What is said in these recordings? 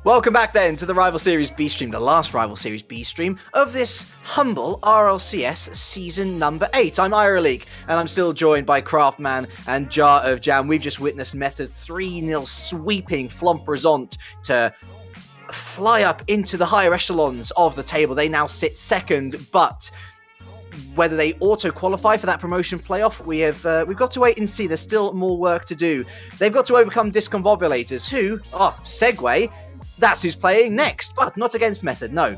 Welcome back then to the Rival Series B stream, the last Rival Series B stream of this humble RLCS season number 8. I'm IroLeague, and I'm still joined by Craftman and Jar of Jam. We've just witnessed Method 3-0 sweeping Flompresont to fly up into the higher echelons of the table. They now sit second, but whether they auto-qualify for that promotion playoff, we've got to wait and see. There's still more work to do. They've got to overcome Discombobulators, who, segue, that's who's playing next, but not against Method, no.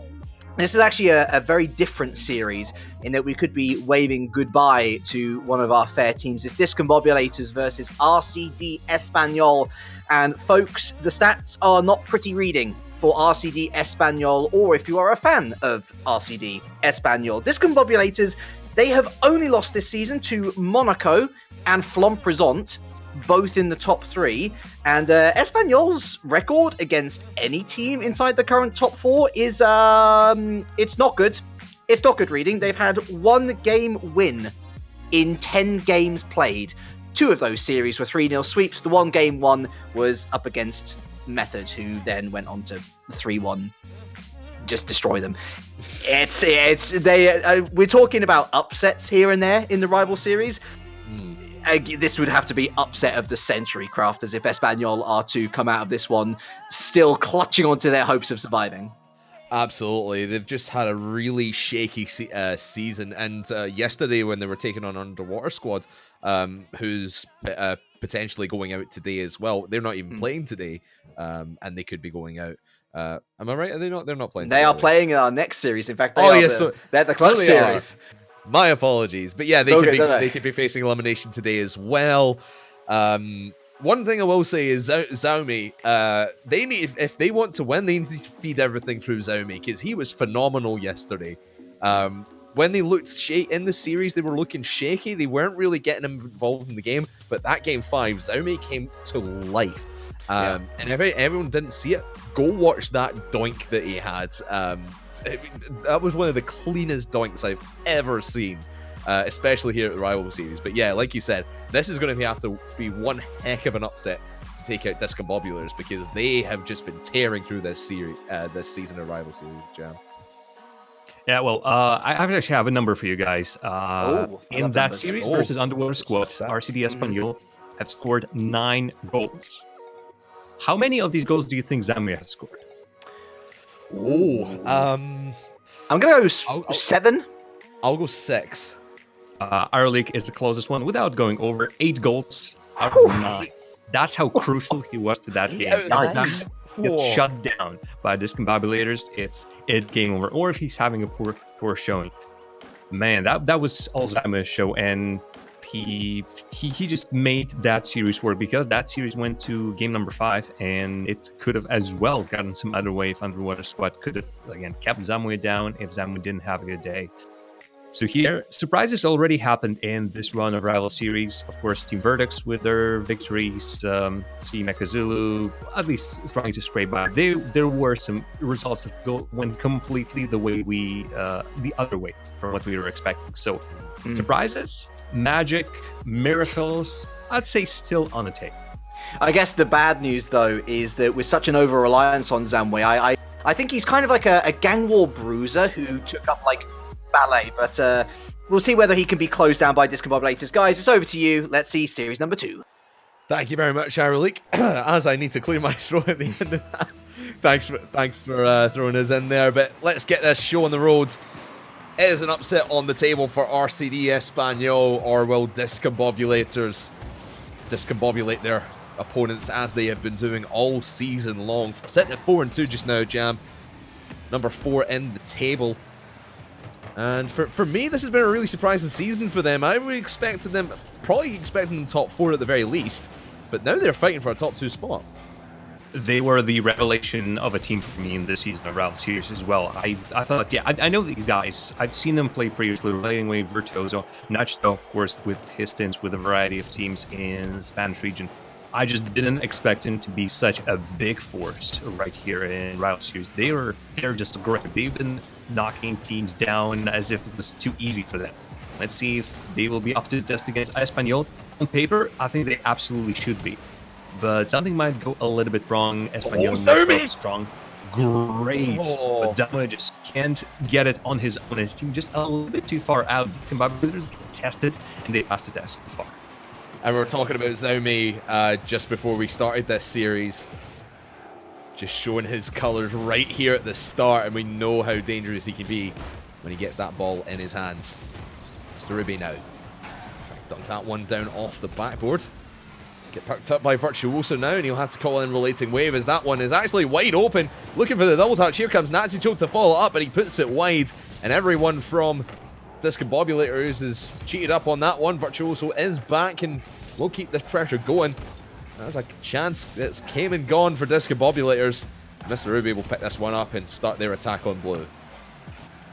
This is actually a very different series in that we could be waving goodbye to one of our fair teams. It's Discombobulators versus RCD Espanyol. And folks, the stats are not pretty reading for RCD Espanyol, or if you are a fan of RCD Espanyol. Discombobulators, they have only lost this season to Monaco and Flompresont, both in the top 3, and Espanyol's record against any team inside the current top 4 is it's not good. It's not good reading. They've had 1 game win in 10 games played. 2 of those series were 3-0 sweeps. The 1 game won was up against Method, who then went on to 3-1 just destroy them. We're talking about upsets here and there in the Rival Series. This would have to be upset of the century, Crafters, if Espanyol are to come out of this one still clutching onto their hopes of surviving. Absolutely. They've just had a really shaky season. And yesterday when they were taking on Underwater Squad, who's potentially going out today as well, they're not even playing today, and they could be going out. Am I right? Are they not? They're not playing. They are playing in our next series. In fact, they're the clutch series. My apologies, but yeah, they could be facing elimination today as well. One thing I will say is Xiaomi. They need, if they want to win, they need to feed everything through Xiaomi, because he was phenomenal yesterday. When they looked in the series, they were looking shaky. They weren't really getting involved in the game. But that game 5, Xiaomi came to life. And everyone didn't see it. Go watch that doink that he had. That was one of the cleanest doinks I've ever seen, especially here at the Rival Series. But yeah, like you said, this is going to have to be one heck of an upset to take out Discombobulators, because they have just been tearing through this series, this season of Rival Series, Jam. Yeah, well, I actually have a number for you guys. In that series versus Underwater Squad, RCD Espanyol have scored 9 goals. How many of these goals do you think Zambia has scored? I'm gonna go 7. I'll go 6. IroLeague is the closest one, without going over. 8 goals out of 9. That's how crucial he was to that game. Nice. Gets shut down by Discombobulators, it's game over. Or if he's having a poor showing, man, that was all Zama's show, and he just made that series work, because that series went to game number 5, and it could have as well gotten some other way if Underwater Squad could have again kept Zamwe down if Zamwe didn't have a good day. So here, surprises already happened in this run of Rival Series. Of course, Team Vertex with their victories, Mekazulu at least trying to scrape by. There were some results that went completely the other way from what we were expecting. So surprises, magic, miracles, I'd say still on the table. I guess the bad news, though, is that with such an over-reliance on Zamwe, I think he's kind of like a gang war bruiser who took up like ballet, but we'll see whether he can be closed down by Discombobulators. Guys, it's over to you. Let's see series number 2. Thank you very much, IroLeague. As I need to clear my throat at the end of that. Thanks for throwing us in there, but let's get this show on the road. It is an upset on the table for RCD Espanyol, or will Discombobulators discombobulate their opponents as they have been doing all season long. Sitting at 4-2 just now, Jam. Number 4 in the table. And for me, this has been a really surprising season for them. I would probably expecting them top 4 at the very least, but now they're fighting for a top 2 spot. They were the revelation of a team for me in this season of Rival Series as well. I thought, I know these guys. I've seen them play previously, Railway, Virtuoso, Nacho, of course, with his stints with a variety of teams in the Spanish region. I just didn't expect him to be such a big force right here in Rival Series. They're just great. They've been knocking teams down as if it was too easy for them. Let's see if they will be up to the test against Espanyol. On paper, I think they absolutely should be. but something might go a little bit wrong. Espanyol strong. Great. But Damo just can't get it on his own. His team just a little bit too far out. Discombobulators tested, and they passed the test so far. And we were talking about Xiaomi just before we started this series. Just showing his colours right here at the start, and we know how dangerous he can be when he gets that ball in his hands. Mr. Ruby now. Dunk that one down off the backboard. Get picked up by Virtuoso now, and he'll have to call in Relating Wave as that one is actually wide open. Looking for the double touch. Here comes Natsucho to follow up, and he puts it wide. And everyone from Discombobulators is cheated up on that one. Virtuoso is back and will keep this pressure going. That's a chance that's came and gone for Discombobulators. Mr. Ruby will pick this one up and start their attack on blue.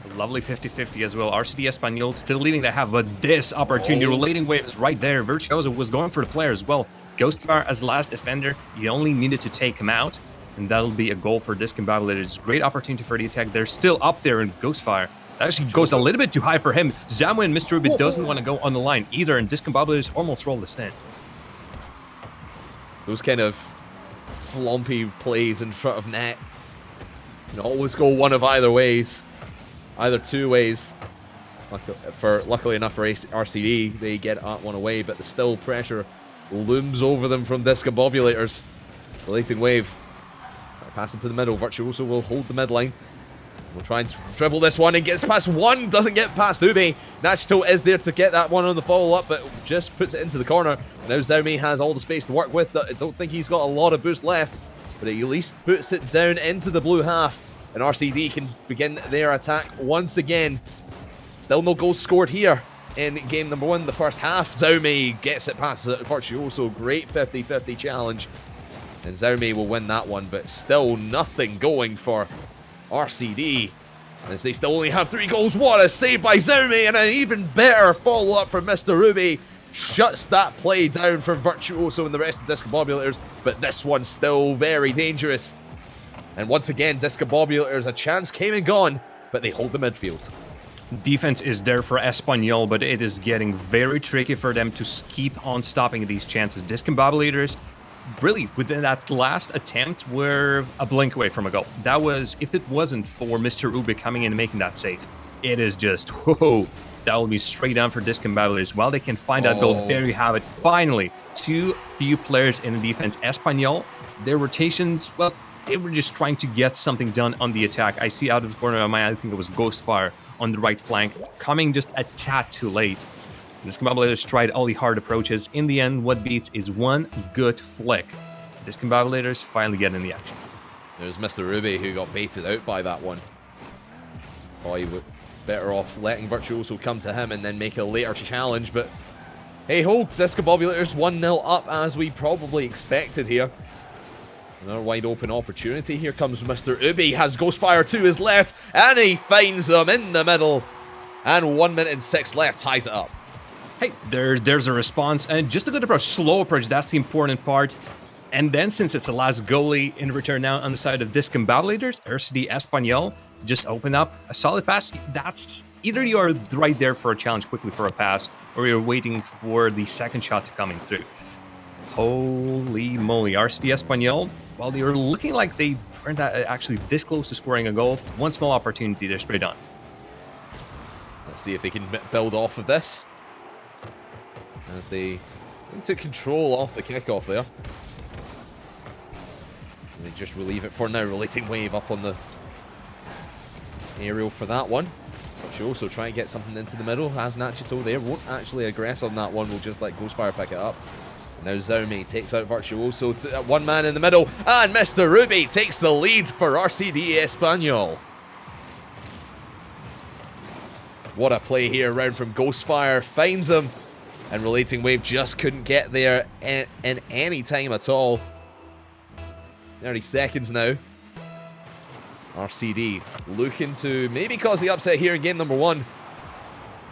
A lovely 50-50 as well. RCD Espanyol still leading they have, but this opportunity, Relating Wave is right there. Virtuoso was going for the player as well. Ghostfire as last defender, he only needed to take him out, and that'll be a goal for Discombobulators. Great opportunity for the attack. They're still up there in Ghostfire. That actually goes a little bit too high for him. Zamu and Mr. Ruby doesn't want to go on the line either, and Discombobulators almost roll this in. Those kind of flompy plays in front of net can always go one of either ways. Either two ways. Luckily enough for RCD, they get that one away, but the still pressure looms over them from Discombobulators. Relating Wave. Passing to the middle. Virtuoso will hold the midline. We'll try and dribble this one and gets past one. Doesn't get past Ube. Nachito is there to get that one on the follow-up, but just puts it into the corner. Now Xiaomi has all the space to work with. I don't think he's got a lot of boost left, but he at least puts it down into the blue half. And RCD can begin their attack once again. Still no goals scored here in game number 1, the first half. Xiaomi gets it past Virtuoso. Great 50-50 challenge. And Xiaomi will win that one, but still nothing going for RCD, as they still only have 3 goals. What a save by Xiaomi, and an even better follow-up from Mr. Ruby. Shuts that play down from Virtuoso and the rest of Discombobulators, but this one's still very dangerous. And once again, Discombobulators, a chance came and gone, but they hold the midfield. Defense is there for Espanyol, but it is getting very tricky for them to keep on stopping these chances. Discombobulators, really, within that last attempt, were a blink away from a goal. That was, if it wasn't for Mr. Ube coming in and making that save, it is just, whoa, that will be straight down for Discombobulators. While they can find that goal, there you have it. Finally, 2 few players in the defense. Espanyol, their rotations, well, they were just trying to get something done on the attack. I see out of the corner of my eye, I think it was Ghostfire on the right flank, coming just a tad too late. Discombobulators tried all the hard approaches. In the end, what beats is one good flick. Discombobulators finally get in the action. There's Mr. Ruby who got baited out by that one. Probably better off letting Virtuoso come to him and then make a later challenge, but hey ho, Discombobulators 1-0 up as we probably expected here. Another wide open opportunity. Here comes Mr. Ubi, has Ghostfire to his left, and he finds them in the middle. And 1 minute and 6 left, ties it up. Hey, there's a response, and just a good approach, slow approach, that's the important part. And then, since it's the last goalie in return now on the side of Discombobulators, RCD Espanyol just open up a solid pass. That's either you are right there for a challenge quickly for a pass, or you're waiting for the second shot to coming through. Holy moly, RCD Espanyol, while they were looking like they weren't actually this close to scoring a goal, one small opportunity, they're straight on. Let's see if they can build off of this, as they took control off the kickoff there. And they just relieve it for now. Relating Wave up on the aerial for that one. She also try and get something into the middle. Has Nachito there. Won't actually aggress on that one. We'll just let Ghostfire pick it up. Now Xiaomi takes out Virtuoso. One man in the middle. And Mr. Ruby takes the lead for RCD Espanyol. What a play here around from Ghostfire. Finds him. And Relating Wave just couldn't get there in any time at all. 30 seconds now. RCD looking to maybe cause the upset here in game number 1.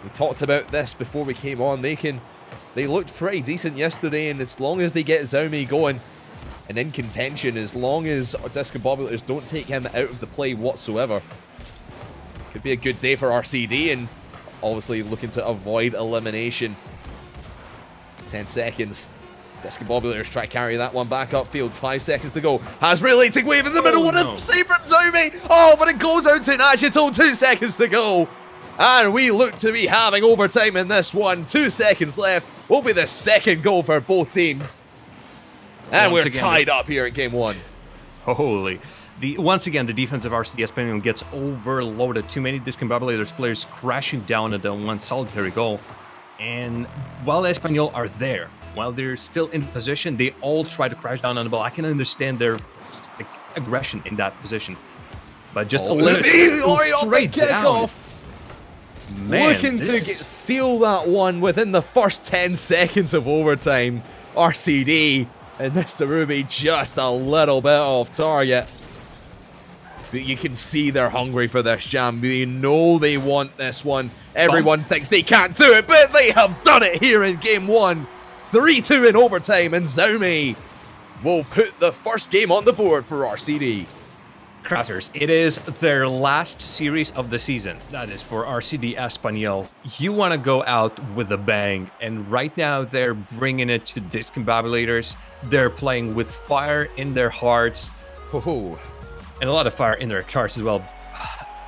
We talked about this before we came on. They looked pretty decent yesterday, and as long as they get Xiaomi going and in contention, as long as Discombobulators don't take him out of the play whatsoever, could be a good day for RCD, and obviously looking to avoid elimination. 10 seconds. Discombobulators try to carry that one back upfield. 5 seconds to go. Has relating wave in the middle. What a save from Zomi. Oh, but it goes out to Nachital. 2 seconds to go. And we look to be having overtime in this one. 2 seconds left. Will be the second goal for both teams. And we're tied up here in game 1. Holy. Once again, the defense of RCD Espanyol gets overloaded. Too many Discombobulators players crashing down at the one solitary goal. And while Espanyol are there, while they're still in position, they all try to crash down on the ball. I can understand their aggression in that position. But just a little straight down. Man, looking to seal that one within the first 10 seconds of overtime. RCD and Mr. Ruby just a little bit off target. But you can see they're hungry for this, Jam. They know they want this one. Everyone thinks they can't do it, but they have done it here in game 1. 3-2 in overtime, and Zomi will put the first game on the board for RCD. Crafters, it is their last series of the season. That is for RCD Espanyol. You want to go out with a bang, and right now they're bringing it to Discombobulators. They're playing with fire in their hearts. And a lot of fire in their cars as well.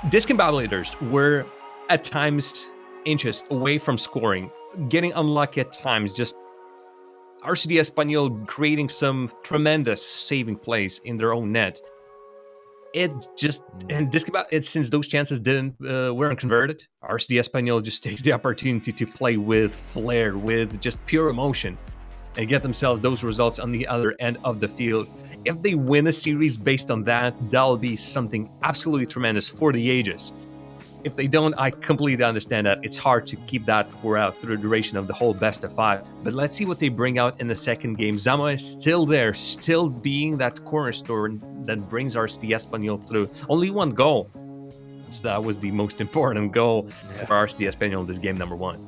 Discombobulators were at times inches away from scoring, getting unlucky at times, just RCD Espanyol creating some tremendous saving plays in their own net. Since those chances weren't converted, RCD Espanyol just takes the opportunity to play with flair, with just pure emotion, and get themselves those results on the other end of the field. If they win a series based on that, that'll be something absolutely tremendous for the ages. If they don't, I completely understand that it's hard to keep that through the duration of the whole best of 5. But let's see what they bring out in the second game. Zama is still there, still being that cornerstone that brings RCD Espanyol through. Only one goal. So that was the most important goal for RCD Espanyol in this game number 1.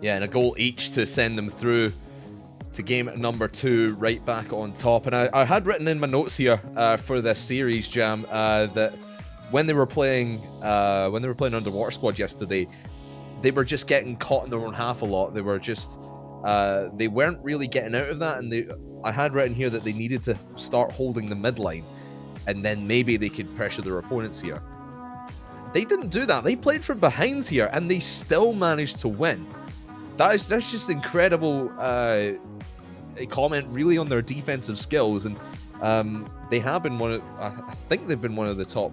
Yeah, and a goal each to send them through to game number 2, right back on top. And I had written in my notes here for this series, Jam, that when they were playing Underwater Squad yesterday, they were just getting caught in their own half a lot. They were just they weren't really getting out of that, and I had written here that they needed to start holding the midline, and then maybe they could pressure their opponents here. They didn't do that. They played from behind here, and they still managed to win. That's just incredible. A comment really on their defensive skills, and they have been I think they've been one of the top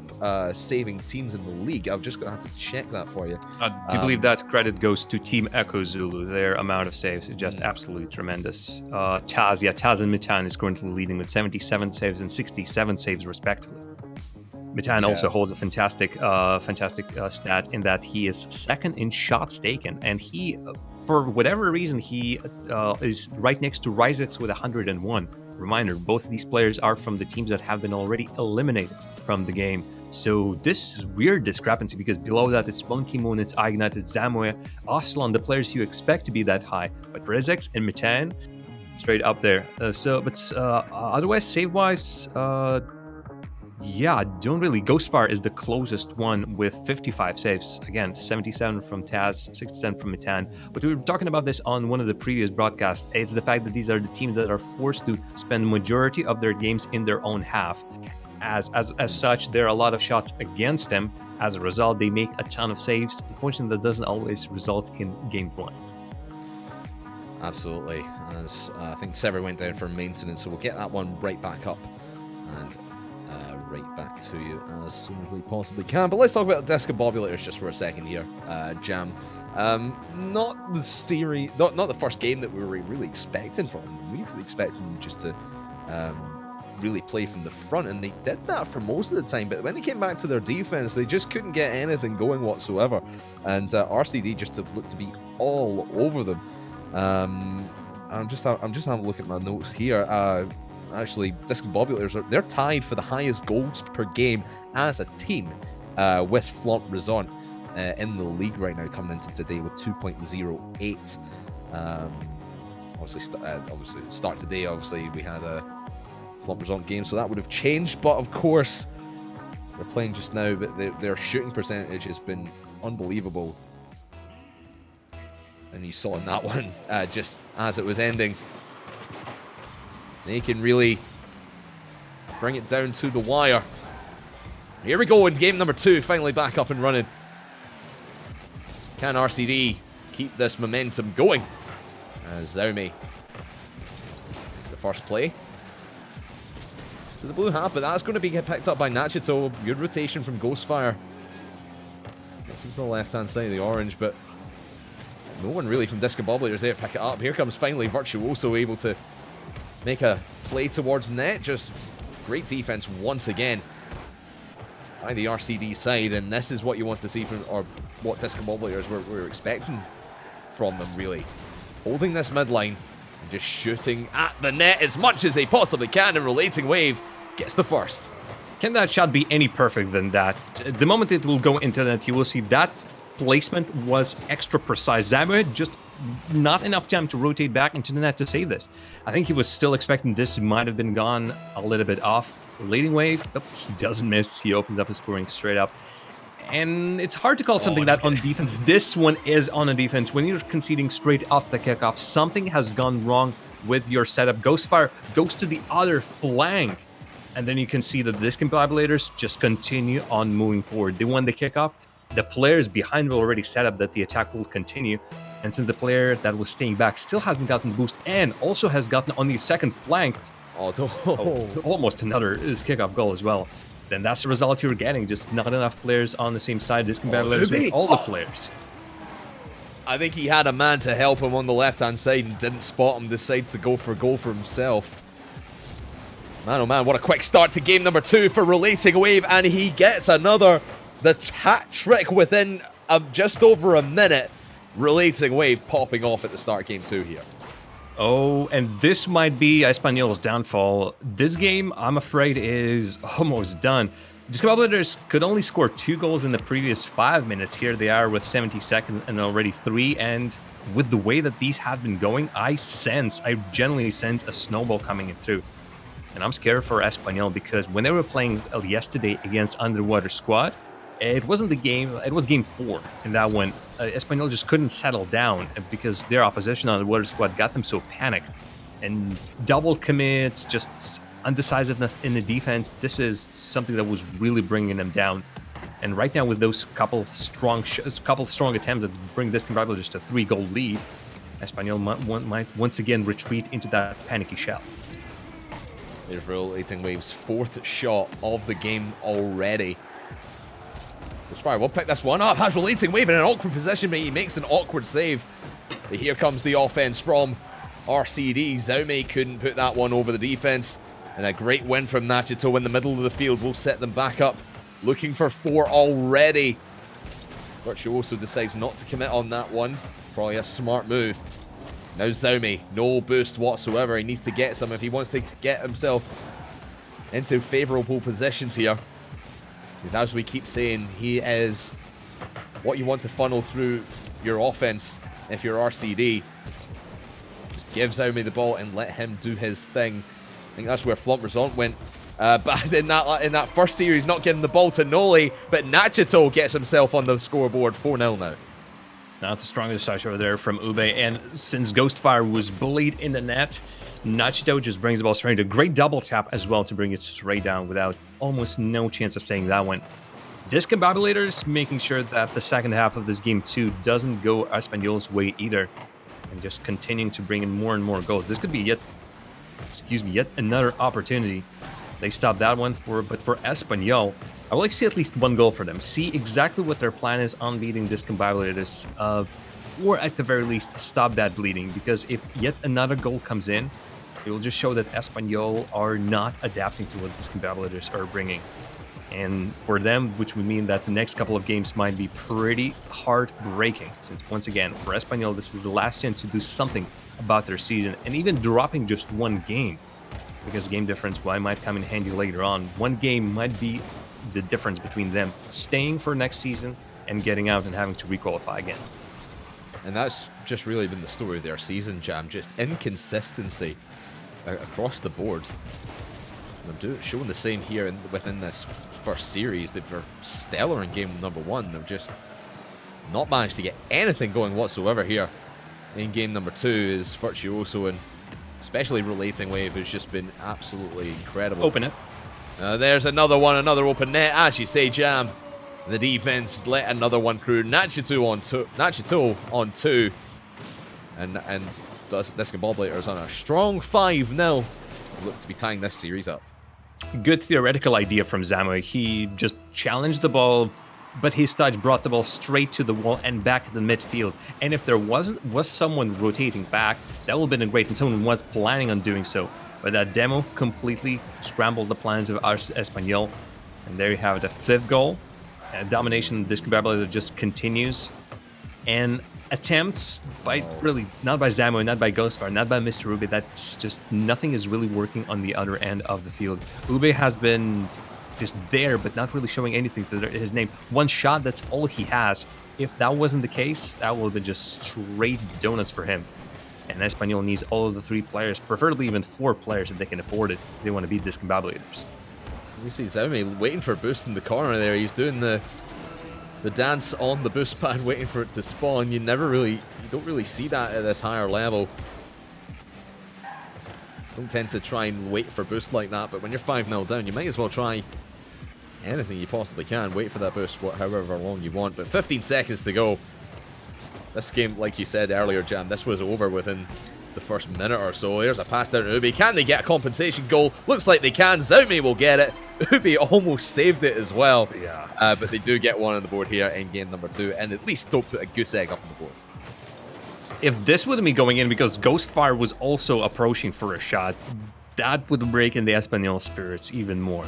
saving teams in the league. I'm just gonna have to check that for you. I do believe that credit goes to Team Echo Zulu. Their amount of saves is just absolutely tremendous. Taz and Mitan is currently leading with 77 saves and 67 saves respectively. Mitan also holds a fantastic stat in that he is second in shots taken, and he, for whatever reason, he is right next to Ryzex with 101. Reminder, both of these players are from the teams that have been already eliminated from the game. So this is weird discrepancy, because below that it's Monkey Moon, it's Ignite, it's Zamwe, Aslan, the players you expect to be that high. But Ryzex and Mitan, straight up there. Otherwise, save-wise, don't really. Ghostfire is the closest one with 55 saves. Again, 77 from Taz, 67 from Mitan. But we were talking about this on one of the previous broadcasts. It's the fact that these are the teams that are forced to spend the majority of their games in their own half. As such, there are a lot of shots against them. As a result, they make a ton of saves. Unfortunately, that doesn't always result in game 1. Absolutely. As I think Sever went down for maintenance, so we'll get that one right back up and right back to you as soon as we possibly can. But let's talk about Discombobulators just for a second here, Jam. Not the series, not the first game that we were really expecting from them. We were expecting them just to really play from the front, and they did that for most of the time. But when it came back to their defense, they just couldn't get anything going whatsoever. And RCD just looked to be all over them. I'm just having a look at my notes here. Actually, Discombobulators, they're tied for the highest goals per game as a team with Flaunt Raison in the league right now, coming into today with 2.08. Obviously, start today, obviously, we had a Flaunt Raison game, so that would have changed. But, of course, they're playing just now, but their shooting percentage has been unbelievable. And you saw in that one, just as it was ending, They can really bring it down to the wire. Here we go in game number 2, finally back up and running. Can RCD keep this momentum going? As Xiaomi makes the first play to the blue half, but that's going to be picked up by Nachito. Good rotation from Ghostfire. This is the left-hand side of the orange, but no one really from Discombobulators there to pick it up. Here comes finally Virtuoso, able to make a play towards net. Just great defense once again by the RCD side, and this is what you want to see from, or what Discombobulators were expecting from them, really. Holding this mid line and just shooting at the net as much as they possibly can, and Relating Wave gets the first. Can that shot be any perfect than that? The moment it will go into the net, you will see that placement was extra precise. Zamo had just not enough time to rotate back into the net to save this. I think he was still expecting this might have been gone a little bit off. Relating Wave, oh, he doesn't miss. He opens up his scoring straight up. And it's hard to call something that on defense. This one is on a defense. When you're conceding straight off the kickoff, something has gone wrong with your setup. Ghostfire goes to the other flank. And then you can see that the Discombobulators just continue on moving forward. They won the kickoff. The players behind will already set up that the attack will continue. And since the player that was staying back still hasn't gotten the boost and also has gotten on the second flank, almost another kickoff goal as well, then that's the result you're getting. Just not enough players on the same side. Discombobulators with all the players. I think he had a man to help him on the left-hand side and didn't spot him, decided to go for a goal for himself. Man, oh man, what a quick start to game number 2 for Relating Wave, and he gets another, the hat trick within just over a minute. Relating Wave popping off at the start of game 2 here. Oh, and this might be Espanyol's downfall. This game, I'm afraid, is almost done. Discombobulators could only score 2 goals in the previous 5 minutes. Here they are with 70 seconds and already 3, and with the way that these have been going, I genuinely sense a snowball coming in through. And I'm scared for Espanyol because when they were playing yesterday against Underwater Squad, it wasn't the game, it was game 4. And that one, Espanyol just couldn't settle down because their opposition on Underwater Squad got them so panicked. And double commits, just undecisiveness in the defense, this is something that was really bringing them down. And right now with those couple strong attempts that bring Discombobulators to a 3-goal lead, Espanyol might once again retreat into that panicky shell. There's Relating Wave's 4th shot of the game already. Ghostfire will pick this one up. Has Relating Wave in an awkward position, but he makes an awkward save. But here comes the offense from RCD. Xiaomi couldn't put that one over the defense. And a great win from Nachito in the middle of the field will set them back up. Looking for 4 already. Virtuoso decides not to commit on that one. Probably a smart move. Now Xiaomi, no boost whatsoever. He needs to get some if he wants to get himself into favourable positions here. Because as we keep saying, he is what you want to funnel through your offense if you're RCD. Just give Xiaomi the ball and let him do his thing. I think that's where Flumpersont went bad in that first series, not getting the ball to Noli, but Nachito gets himself on the scoreboard, 4-0 now. Not the strongest touch over there from Ube, and since Ghostfire was bullied in the net, Nachito just brings the ball straight. A great double tap as well to bring it straight down without almost no chance of saying that one. Discombobulators making sure that the second half of this game 2 doesn't go Espanyol's way either, and just continuing to bring in more and more goals. This could be yet another opportunity. They stopped that one but for Espanyol, I would like to see at least 1 goal for them. See exactly what their plan is on beating Discombobulators, or at the very least stop that bleeding. Because if yet another goal comes in, it will just show that Espanyol are not adapting to what Discombobulators are bringing. And for them, which would mean that the next couple of games might be pretty heartbreaking. Since once again, for Espanyol, this is the last chance to do something about their season, and even dropping just 1 game, because game difference might come in handy later on. 1 game might be the difference between them staying for next season and getting out and having to requalify again. And that's just really been the story of their season, Jam. Just inconsistency across the boards. They're showing the same here within this first series. They were stellar in game number 1. They've just not managed to get anything going whatsoever here. In game number 2 is Virtuoso and especially relating wave, has just been absolutely incredible. Open it. There's another one, another open net, as you say, Jam. The defense let another one through. Nachito on two. And Discombobulators on a strong 5-0. Look to be tying this series up. Good theoretical idea from Zamo. He just challenged the ball, but his touch brought the ball straight to the wall and back to the midfield. And if there was someone rotating back, that would have been great, and someone was planning on doing so. But that demo completely scrambled the plans of Espanyol. And there you have the 5th goal. Domination of Discombobulator just continues. And attempts by not by Zamo, not by Ghostfire, not by Mr. Ube. That's just nothing is really working on the other end of the field. Ube has been just there, but not really showing anything to his name. One shot, that's all he has. If that wasn't the case, that would have been just straight donuts for him. And Espanyol needs all of the 3 players, preferably even 4 players if they can afford it. They want to beat Discombobulators. We see Zaume waiting for a boost in the corner there. He's doing the dance on the boost pad, waiting for it to spawn. You don't really see that at this higher level. Don't tend to try and wait for boost like that, but when you're 5-0 down, you might as well try anything you possibly can. Wait for that boost however long you want, but 15 seconds to go. This game, like you said earlier, Jam, this was over within the first minute or so. There's a pass down to Ubi. Can they get a compensation goal? Looks like they can. Zaume will get it. Ubi almost saved it as well. Yeah. But they do get one on the board here in game number 2, and at least don't put a goose egg up on the board. If this wouldn't be going in because Ghostfire was also approaching for a shot, that would break in the Espanyol spirits even more.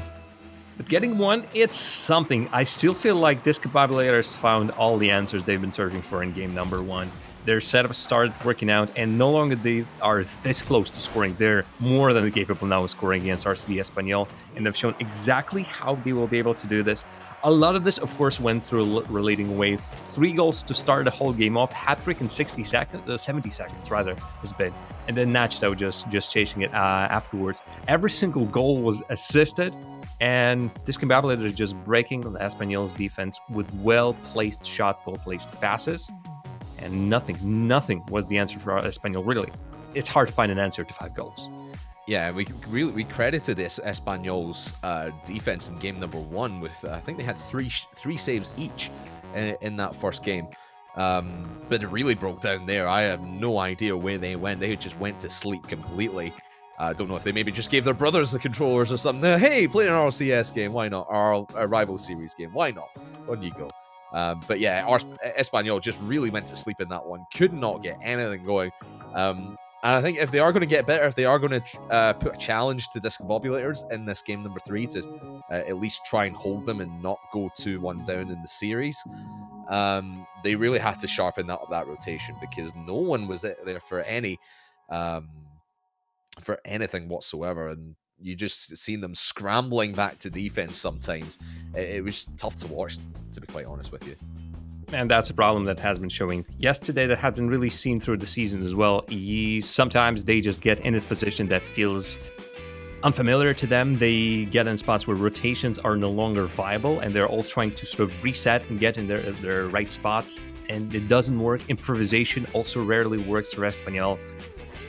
But getting one, it's something. I still feel like Discombobulators found all the answers they've been searching for in game number 1. Their setup started working out, and no longer they are this close to scoring. They're more than capable now of scoring against RCD Espanyol, and they've shown exactly how they will be able to do this. A lot of this, of course, went through relating wave. 3 goals to start the whole game off. Hat-trick in 70 seconds, rather, has been. And then Nachito just chasing it afterwards. Every single goal was assisted, and Discombobulator is just breaking the Espanyol's defense with well-placed shot, well-placed passes. And nothing was the answer for Espanyol, really. It's hard to find an answer to 5 goals. Yeah, we credited Espanyol's defense in game number 1 with, I think they had three saves each in that first game. But it really broke down there. I have no idea where they went. They just went to sleep completely. I don't know if they maybe just gave their brothers the controllers or something. Hey, play an RCS game, why not? Or a rival series game, why not? On you go. But yeah, Espanyol just really went to sleep in that one. Could not get anything going. And I think if they are going to get better, if they are going to put a challenge to Discombobulators in this game number 3 to at least try and hold them and not go 2-1 down in the series, they really had to sharpen that rotation, because no one was there for anything whatsoever, and you just seen them scrambling back to defense sometimes. It was tough to watch, to be quite honest with you. And that's a problem that has been showing yesterday, that has been really seen through the season as well. Sometimes they just get in a position that feels unfamiliar to them. They get in spots where rotations are no longer viable, and they're all trying to sort of reset and get in their right spots, and it doesn't work. Improvisation also rarely works for Espanyol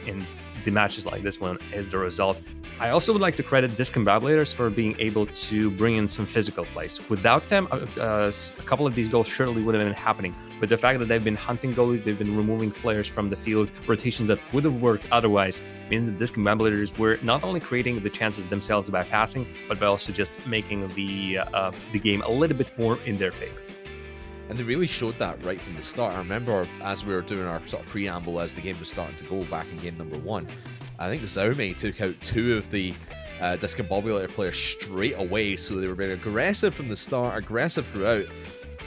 in the matches like this one as the result. I also would like to credit Discombobulators for being able to bring in some physical plays. Without them, a couple of these goals surely would have been happening. But the fact that they've been hunting goalies, they've been removing players from the field, rotations that would have worked otherwise, means that Discombobulators were not only creating the chances themselves by passing, but by also just making the game a little bit more in their favor. And they really showed that right from the start. I remember as we were doing our sort of preamble as the game was starting to go back in game number 1, I think Zaume took out 2 of the Discombobulator players straight away, so they were being aggressive from the start, aggressive throughout.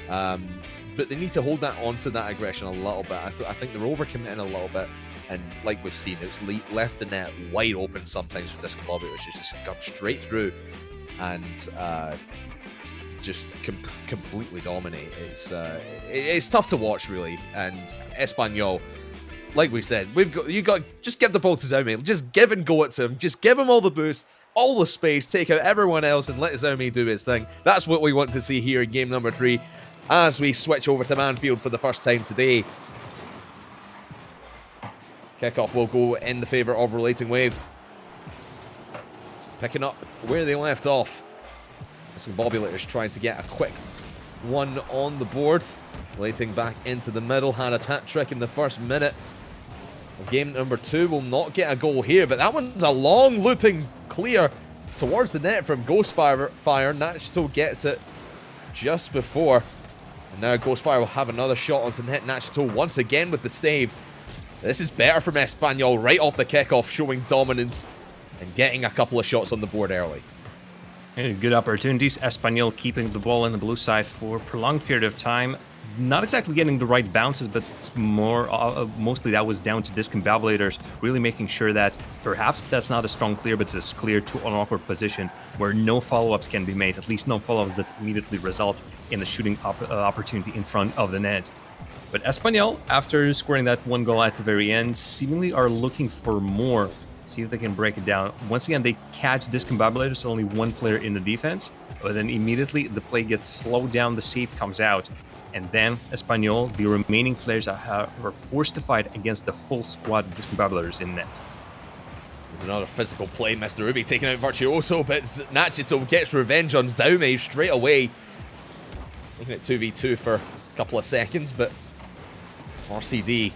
But they need to hold that onto that aggression a little bit. I think they're overcommitting a little bit, and like we've seen, it's left the net wide open sometimes for Discombobulators. Just come straight through and just completely dominate. It's tough to watch, really. And Espanyol, like we said, you got just give the ball to Zaume, just give and go it to him, just give him all the boost, all the space, take out everyone else, and let Zaume do his thing. That's what we want to see here in game number 3, as we switch over to Manfield for the first time today. Kickoff will go in the favor of Relating Wave. Picking up where they left off. Discombobulators trying to get a quick one on the board. Relating back into the middle. Had a hat trick in the first minute of game number 2. Will not get a goal here, but that one's a long looping clear towards the net from Ghostfire. Nachito gets it just before. And now Ghostfire will have another shot onto net. Nachito once again with the save. This is better from Espanyol right off the kickoff, showing dominance and getting a couple of shots on the board early. Good opportunities. Espanyol keeping the ball in the blue side for a prolonged period of time. Not exactly getting the right bounces, but mostly that was down to Discombobulators really making sure that perhaps that's not a strong clear, but it's clear to an awkward position where no follow-ups can be made, at least no follow-ups that immediately result in the shooting opportunity in front of the net. But Espanyol, after scoring that one goal at the very end, seemingly are looking for more. See if they can break it down. Once again, they catch Discombobulators, only one player in the defense, but then immediately the play gets slowed down, the save comes out, and then Espanyol, the remaining players are forced to fight against the full squad of Discombobulators in net. There's another physical play. Mr. Ruby taking out Virtuoso, but Nachito gets revenge on Zaume straight away. Making it 2v2 for a couple of seconds, but RCD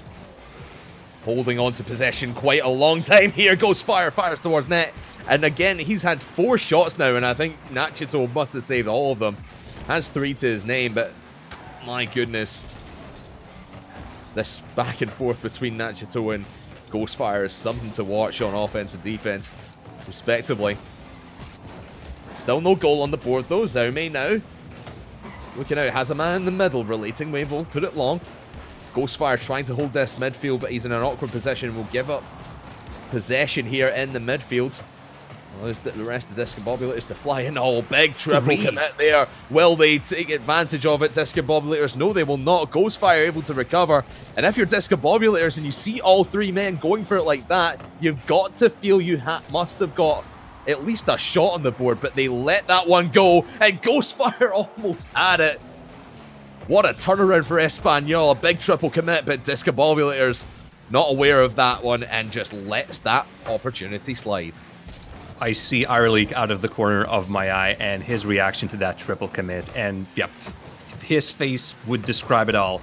holding on to possession quite a long time here. Ghostfire fires towards net. And again, he's had 4 shots now, and I think Nachito must have saved all of them. Has 3 to his name, but my goodness. This back and forth between Nachito and Ghostfire is something to watch on offense and defense, respectively. Still no goal on the board, though. Zaume now looking out, has a man in the middle. Relating Wave will put it long. Ghostfire trying to hold this midfield, but he's in an awkward position. Will give up possession here in the midfield. Well, there's the rest of Discombobulators to fly in. Oh, big triple commit there. Will they take advantage of it, Discombobulators? No, they will not. Ghostfire able to recover. And if you're Discombobulators and you see all 3 men going for it like that, you've got to feel you must have got at least a shot on the board, but they let that one go, and Ghostfire almost had it. What a turnaround for Espanyol. A big triple commit, but Discombobulators not aware of that one and just lets that opportunity slide. I see Ireleak out of the corner of my eye and his reaction to that triple commit, and yep, his face would describe it all.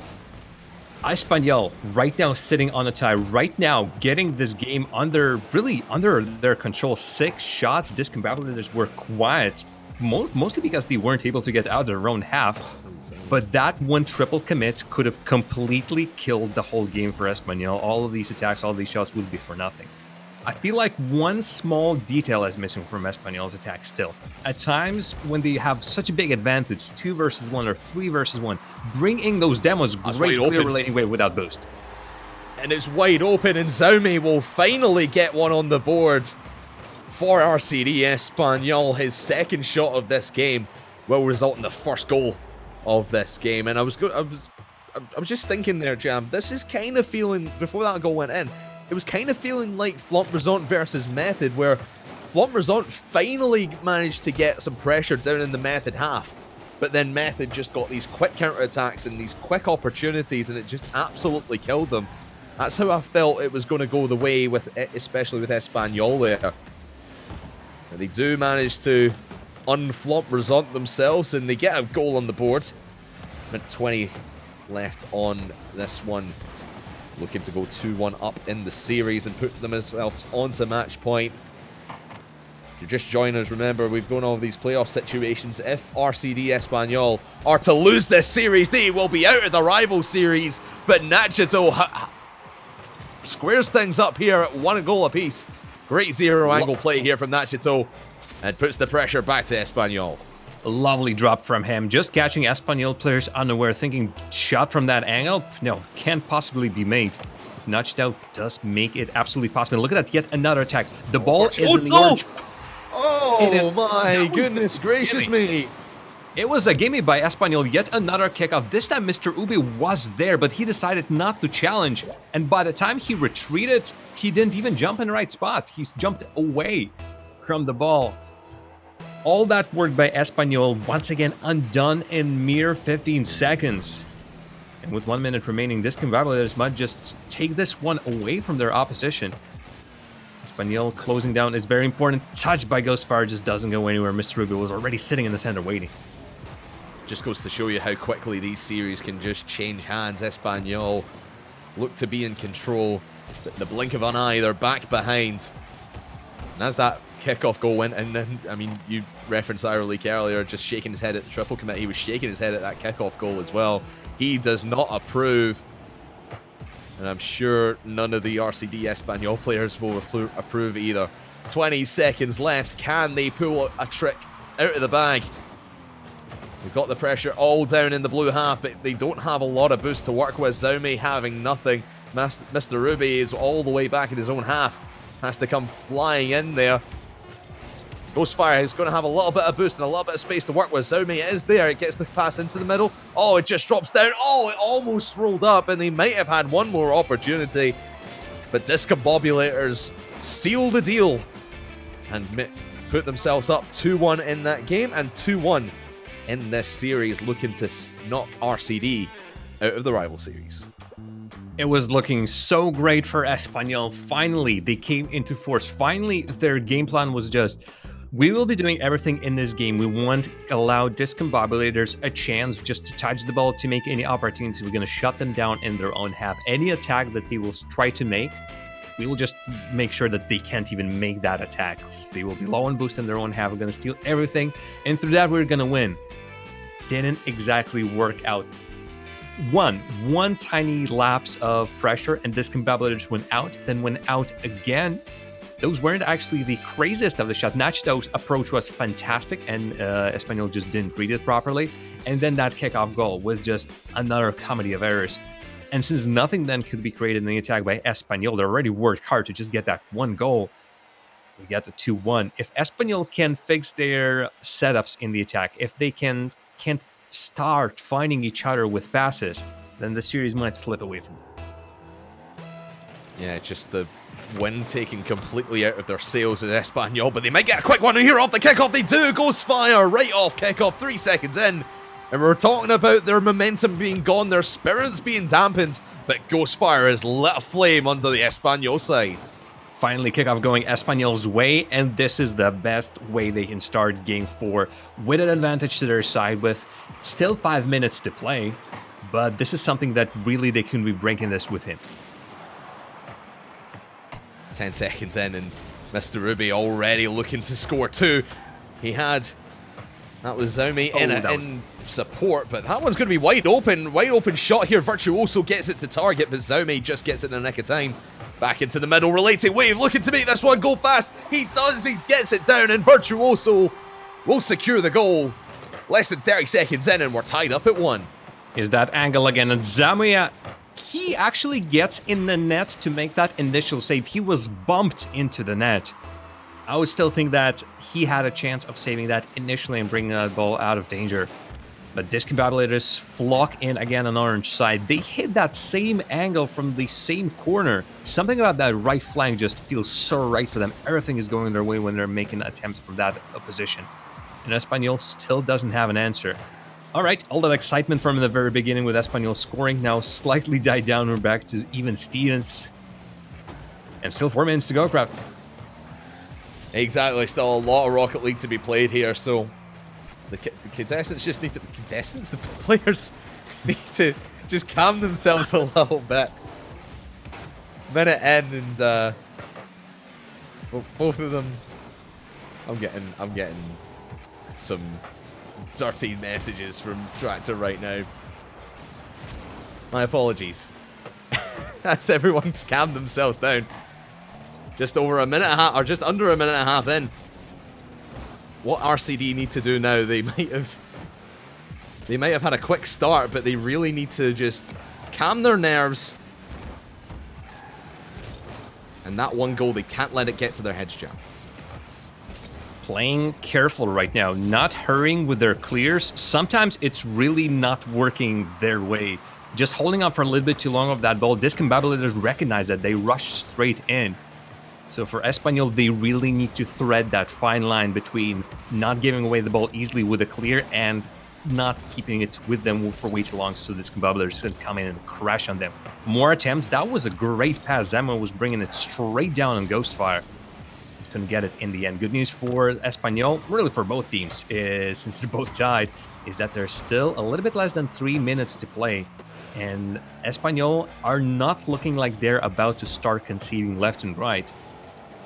Espanyol right now sitting on a tie, right now getting this game under their control. 6 shots. Discombobulators were quiet, mostly because they weren't able to get out of their own half. But that one triple commit could have completely killed the whole game for Espanyol. All of these attacks, all of these shots would be for nothing. I feel like one small detail is missing from Espanyol's attack still. At times, when they have such a big advantage, 2 versus 1 or 3 versus 1, bringing those demos great clear Relating Wave without boost. And it's wide open, and Zaume will finally get one on the board for RCD. Espanyol, his second shot of this game, will result in the first goal of this game. And I was just thinking there, Jam, this is kind of feeling, before that goal went in, it was kind of feeling like Flompresant versus Method, where Flompresant finally managed to get some pressure down in the Method half, but then Method just got these quick counterattacks and these quick opportunities, and it just absolutely killed them. That's how I felt it was going to go the way, especially with Espanyol there. And they do manage to unflompresant themselves, and they get a goal on the board. Minute 20 left on this one. Looking to go 2-1 up in the series and put themselves onto match point. If you're just joining us, remember, we've gone over these playoff situations. If RCD Espanyol are to lose this series, they will be out of the rival series. But Nachito squares things up here at 1 goal apiece. Great zero-angle play here from Nachito and puts the pressure back to Espanyol. A lovely drop from him, just catching Espanyol players unaware, thinking shot from that angle? No, can't possibly be made. Nudged out does make it absolutely possible. Look at that, yet another attack. The ball is in the orange. Oh my goodness gracious me. It was a gimme by Espanyol, yet another kickoff. This time Mr. Ubi was there, but he decided not to challenge. And by the time he retreated, he didn't even jump in the right spot. He jumped away from the ball. All that work by Espanyol, once again undone in mere 15 seconds. And with 1 minute remaining, Discombobulators might just take this one away from their opposition. Espanyol closing down is very important. Touch by Ghostfire just doesn't go anywhere. Mr. Ruby was already sitting in the center waiting. Just goes to show you how quickly these series can just change hands. Espanyol look to be in control. The blink of an eye, they're back behind. And as that kickoff goal went, and then, I mean, you referenced League earlier, just shaking his head at the triple commit. He was shaking his head at that kickoff goal as well. He does not approve. And I'm sure none of the RCD Espanyol players will approve either. 20 seconds left. Can they pull a trick out of the bag? We've got the pressure all down in the blue half, but they don't have a lot of boost to work with. Xiaomi having nothing. Mr. Ruby is all the way back in his own half. Has to come flying in there. Ghostfire is going to have a little bit of boost and a little bit of space to work with. Xiaomi is there. It gets the pass into the middle. Oh, it just drops down. Oh, it almost rolled up, and they might have had one more opportunity. But Discombobulators seal the deal and put themselves up 2-1 in that game and 2-1 in this series, looking to knock RCD out of the rival series. It was looking so great for Espanyol. Finally, they came into force. Finally, their game plan was just, we will be doing everything in this game. We won't allow Discombobulators a chance just to touch the ball, to make any opportunities. We're going to shut them down in their own half. Any attack that they will try to make, we will just make sure that they can't even make that attack. They will be low on boost in their own half. We're going to steal everything, and through that, we're going to win. Didn't exactly work out. One tiny lapse of pressure, and Discombobulators went out, then went out again. Those weren't actually the craziest of the shots. Nachito's approach was fantastic, and Espanyol just didn't read it properly. And then that kickoff goal was just another comedy of errors. And since nothing then could be created in the attack by Espanyol, they already worked hard to just get that one goal. We get to 2-1. If Espanyol can fix their setups in the attack, if they can't start finding each other with passes, then the series might slip away from them. Yeah, just the wind taking completely out of their sails at Espanyol, but they might get a quick one here off the kickoff. They do. Ghostfire right off kickoff, 3 seconds in. And we're talking about their momentum being gone, their spirits being dampened, but Ghostfire has lit a flame under the Espanyol side. Finally, kickoff going Espanyol's way, and this is the best way they can start Game 4 with an advantage to their side with still 5 minutes to play, but this is something that really they couldn't be breaking this with him. 10 seconds in, and Mr. Ruby already looking to score 2. He had... That was Xiaomi in support, but that one's going to be wide open shot here. Virtuoso gets it to target, but Xiaomi just gets it in the nick of time. Back into the middle, relating wave, looking to make this one go fast. He does, he gets it down, and Virtuoso will secure the goal. Less than 30 seconds in, and we're tied up at 1. Is that angle again, and Xiaomi, he actually gets in the net to make that initial save. He was bumped into the net. I would still think that he had a chance of saving that initially and bringing that ball out of danger. But Discombobulators flock in again on orange side. They hit that same angle from the same corner. Something about that right flank just feels so right for them. Everything is going their way when they're making attempts from that position. And Espanyol still doesn't have an answer. All right, all that excitement from the very beginning with Espanyol scoring now slightly died down. We're back to even Stevens. And still 4 minutes to go, Kraft. Exactly, still a lot of Rocket League to be played here, so the contestants just need to... The players need to just calm themselves a little bit. Minute in, and both of them... I'm getting some dirty messages from Tractor right now. My apologies. As everyone's calmed themselves down. Just over a minute and a half, or just under a minute and a half in. What RCD need to do now? They might have had a quick start, but they really need to just calm their nerves. And that one goal, they can't let it get to their heads, Jam. Playing careful right now, not hurrying with their clears. Sometimes it's really not working their way. Just holding on for a little bit too long of that ball. Discombobulators recognize that. They rush straight in. So for Espanyol, they really need to thread that fine line between not giving away the ball easily with a clear and not keeping it with them for way too long, so Discombobulators could come in and crash on them. More attempts. That was a great pass. Zamo was bringing it straight down on Ghostfire. Couldn't get it in the end. Good news for Espanyol, really for both teams, since they're both tied, is that there's still a little bit less than 3 minutes to play. And Espanyol are not looking like they're about to start conceding left and right.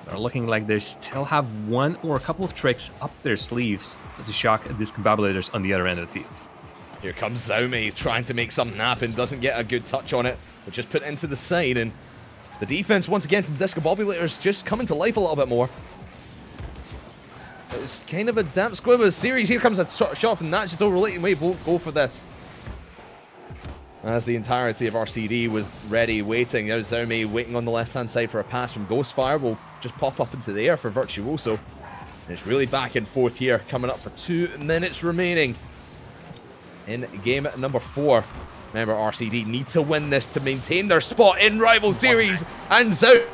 They're looking like they still have one or a couple of tricks up their sleeves to shock Discombobulators on the other end of the field. Here comes Xiaomi trying to make something happen, doesn't get a good touch on it, but just put it into the side, and the defense once again from Discombobulators just coming to life a little bit more. It's kind of a damp squib of a series. Here comes a shot from Nachito. Relating Wave won't go for this, as the entirety of RCD was ready, waiting. There's Xiaomi waiting on the left-hand side for a pass from Ghostfire. Will just pop up into the air for Virtuoso. And it's really back and forth here, coming up for 2 minutes remaining in game number 4. Remember, RCD need to win this to maintain their spot in Rival Series. And Zhao...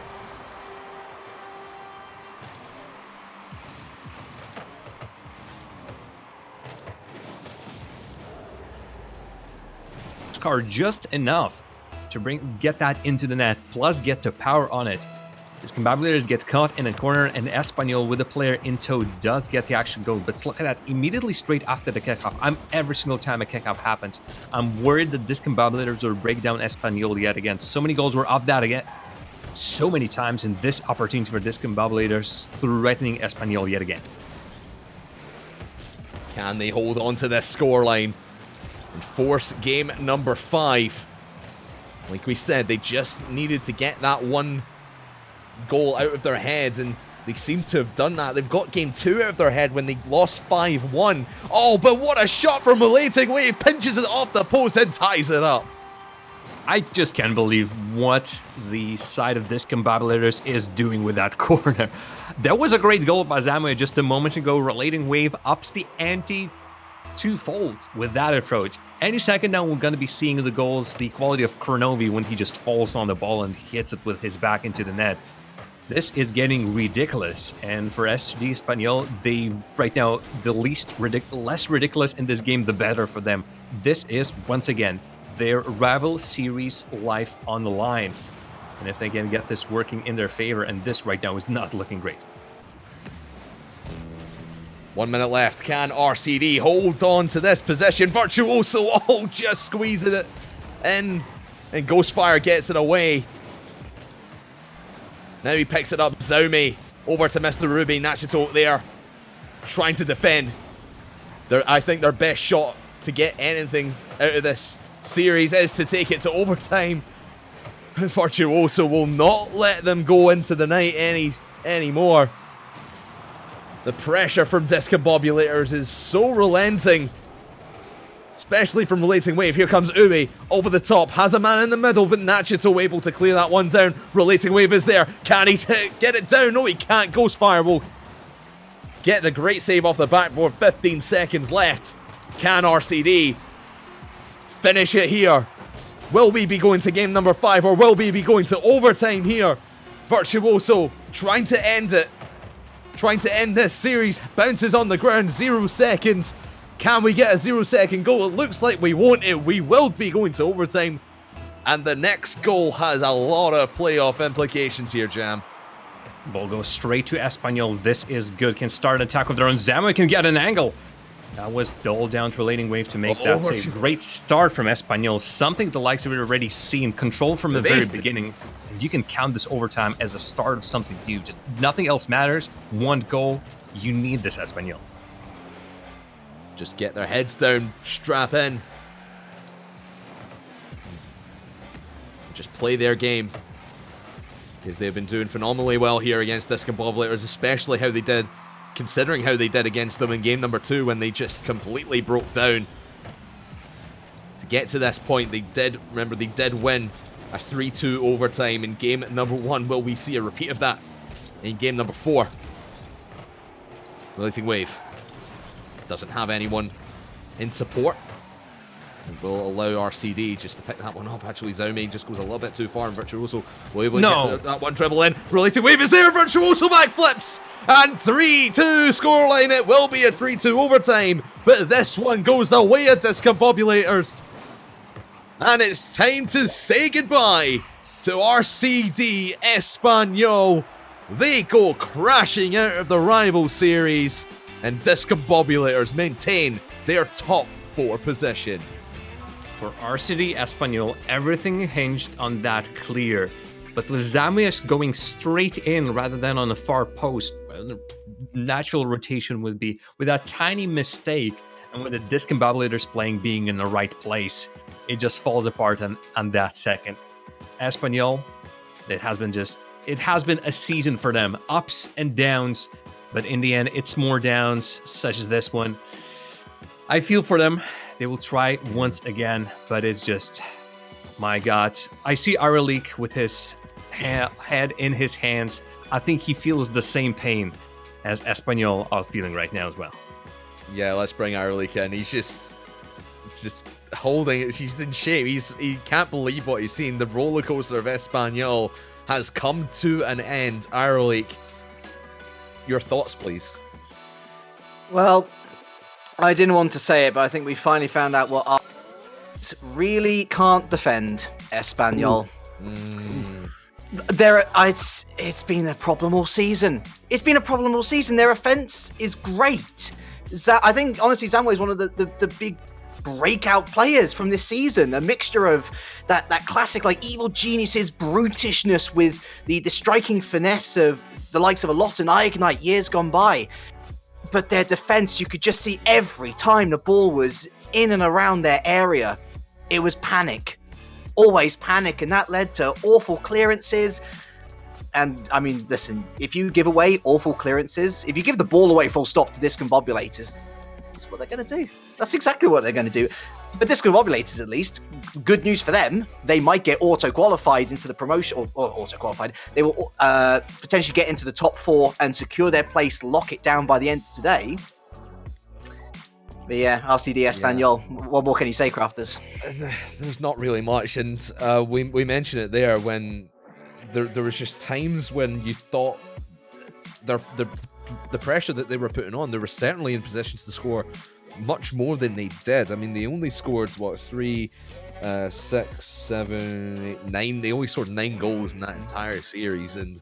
Car just enough to get that into the net, plus get to power on it. Discombobulators gets caught in a corner, and Espanyol with a player in tow does get the action goal. But look at that, immediately straight after the kickoff. Every single time a kickoff happens, I'm worried that Discombobulators will break down Espanyol yet again. So many goals were off that again, so many times, in this opportunity for Discombobulators threatening Espanyol yet again. Can they hold on to this scoreline and force game number 5? Like we said, they just needed to get that one goal out of their heads, and they seem to have done that. They've got game 2 out of their head when they lost 5-1. Oh, but what a shot from Relating Wave! Pinches it off the post and ties it up. I just can't believe what the side of Discombobulators is doing with that corner. That was a great goal by Zamue just a moment ago. Relating Wave ups the ante twofold with that approach. Any second now, we're going to be seeing the goals, the quality of Kronovi when he just falls on the ball and hits it with his back into the net. This is getting ridiculous, and for RCD Espanyol, they right now the less ridiculous in this game, the better for them. This is once again their rival series life on the line, and if they can get this working in their favor, and this right now is not looking great. 1 minute left. Can RCD hold on to this possession? Virtuoso, oh, just squeezing it in, and Ghostfire gets it away. Now he picks it up. Xiaomi over to Mr. Ruby. Nachito there trying to defend. I think their best shot to get anything out of this series is to take it to overtime. Virtuoso will not let them go into the night anymore. The pressure from Discombobulators is so relenting, especially from Relating Wave. Here comes Uwe over the top, has a man in the middle, but Nachito able to clear that one down. Relating Wave is there. Can he get it down? No, he can't. Ghostfire will get the great save off the backboard. 15 seconds left. Can RCD finish it here? Will we be going to game number 5, or will we be going to overtime here? Virtuoso trying to end it. Trying to end this series. Bounces on the ground. 0 seconds. Can we get a 0-second goal? It looks like we won't. We will be going to overtime. And the next goal has a lot of playoff implications here, Jam. Ball goes straight to Espanyol. This is good. Can start an attack of their own. Zamue can get an angle. That was doled down to Relating Wave to make that save. Great start from Espanyol. Something the likes of it already seen. Control from the very beginning. And you can count this overtime as a start of something new. Just nothing else matters. One goal. You need this, Espanyol. Just get their heads down, strap in. Just play their game. Because they've been doing phenomenally well here against Discombobulators, especially how they did, considering how they did against them in game number 2 when they just completely broke down. To get to this point, they did win a 3-2 overtime in game number 1. Will we see a repeat of that in game number 4? Relating Wave doesn't have anyone in support. will allow RCD just to pick that one up. Actually, Xiaomi just goes a little bit too far, and Virtuoso will able to get that one dribble in. Related wave is there, Virtuoso backflips, and 3-2 scoreline. It will be a 3-2 overtime, but this one goes the way of Discombobulators. And it's time to say goodbye to RCD Espanyol. They go crashing out of the rival series, and Discombobulators maintain their top 4 position. For RCD Espanyol, everything hinged on that clear. But with Zamias going straight in rather than on the far post, where the natural rotation would be, with that tiny mistake, and with the Discombobulators playing being in the right place, it just falls apart on that second. Espanyol, it has been a season for them, ups and downs, but in the end, it's more downs, such as this one. I feel for them. They will try once again, but it's just, my God. I see Aralik with his head in his hands. I think he feels the same pain as Espanyol are feeling right now as well. Yeah, let's bring Aralik in. He's just holding it. He's in shape. He can't believe what he's seen. The roller coaster of Espanyol has come to an end. Aralik, your thoughts, please. Well, I didn't want to say it, but I think we finally found out what our really can't defend Espanyol. It's been a problem all season. Their offense is great. I think, honestly, Zamwe is one of the big breakout players from this season. A mixture of that classic, like, evil geniuses brutishness with the striking finesse of the likes of a lot and Ignite years gone by. But their defense, you could just see every time the ball was in and around their area, it was panic. Always panic, and that led to awful clearances. And, I mean, listen, if you give away awful clearances, if you give the ball away full stop to Discombobulators, that's what they're going to do. That's exactly what they're going to do. But Discombobulators, at least, good news for them, they might get auto-qualified into the promotion, or auto-qualified. They will potentially get into the top 4 and secure their place, lock it down by the end of today. But yeah, RCD Espanyol, what more can you say, Crafters? There's not really much, and we mentioned it there when there was just times when you thought the pressure that they were putting on, they were certainly in positions to score much more than they did. I mean, they only scored, 3, 6, 7, 8, 9. They only scored 9 goals in that entire series. And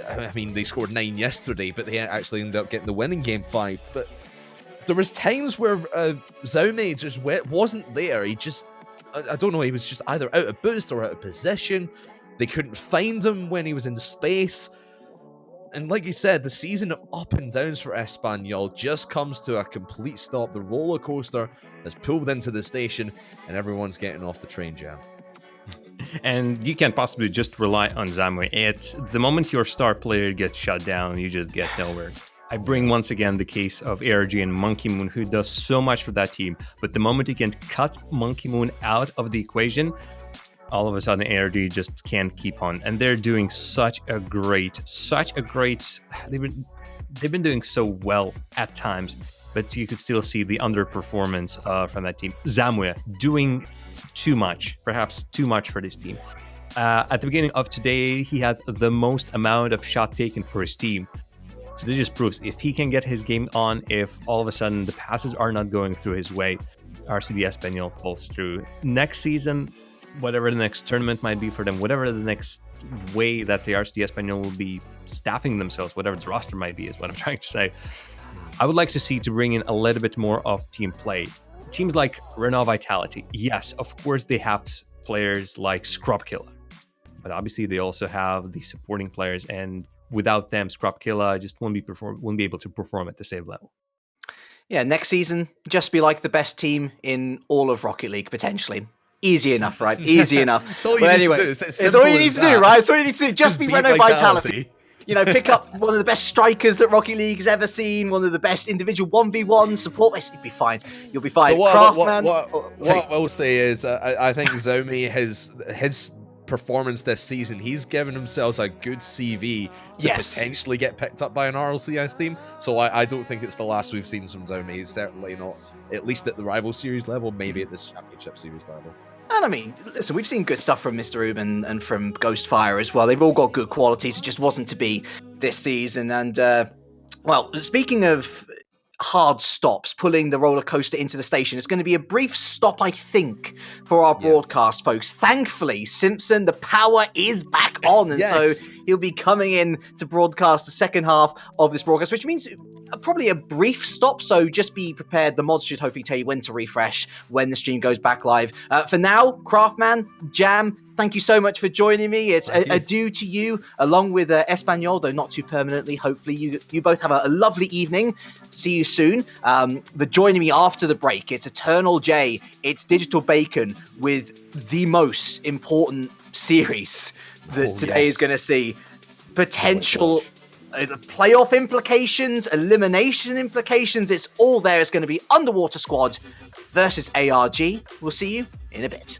I mean, they scored 9 yesterday, but they actually ended up getting the win in Game 5. But there was times where Xiaomi just wasn't there. He just, I don't know, he was just either out of boost or out of position. They couldn't find him when he was in space. And like you said, the season of up and downs for Espanyol just comes to a complete stop. The roller coaster has pulled into the station, and everyone's getting off the train, Jam. And you can't possibly just rely on Zamwe. It's the moment your star player gets shut down, you just get nowhere. I bring once again the case of ARG and Monkey Moon, who does so much for that team. But the moment you can cut Monkey Moon out of the equation, all of a sudden ARG just can't keep on, and they're doing such a great. They've been doing so well at times, but you could still see the underperformance from that team. Zamwe doing too much, perhaps too much for this team. At the beginning of today, he had the most amount of shot taken for his team. So this just proves if he can get his game on, if all of a sudden the passes are not going through his way, RCD Espanyol falls through. Next season, whatever the next tournament might be for them, whatever the next way that the RCD Espanyol will be staffing themselves, whatever the roster might be, is what I'm trying to say. I would like to see to bring in a little bit more of team play. Teams like Renault Vitality, yes, of course they have players like Scrubkilla, but obviously they also have the supporting players, and without them, Scrubkilla just won't be able to perform at the same level. Yeah, next season, just be like the best team in all of Rocket League, potentially. Easy enough, right? Easy enough. It's all you need to do. It's all you need to do, right? It's all you need to do. Just be Renault Vitality. You know, pick up one of the best strikers that Rocket League has ever seen, one of the best individual 1v1 support. You'll be fine. You'll be fine. So what I will say is, I think Xiaomi, his performance this season, he's given himself a good CV to potentially get picked up by an RLCS team. So I don't think it's the last we've seen from Xiaomi. He's certainly not, at least at the rival series level, maybe at this championship series level. And I mean, listen, we've seen good stuff from Mr. Ruben and from Ghostfire as well. They've all got good qualities. It just wasn't to be this season. And, well, speaking of hard stops, pulling the roller coaster into the station, it's going to be a brief stop, I think, for our broadcast, folks. Thankfully, Simpson, the power is back on. And so he'll be coming in to broadcast the second half of this broadcast, which means probably a brief stop, so just be prepared. The mods should hopefully tell you when to refresh when the stream goes back live. For now, Craftman, Jam, thank you so much for joining me. It's adieu to you, along with Espanyol, though not too permanently. Hopefully you both have a lovely evening. See you soon. But joining me after the break, it's Eternal J, it's Digital Bacon, with the most important series that today is going to see. Potential playoff implications, elimination implications, it's all there. It's going to be Underwater Squad versus ARG. We'll see you in a bit.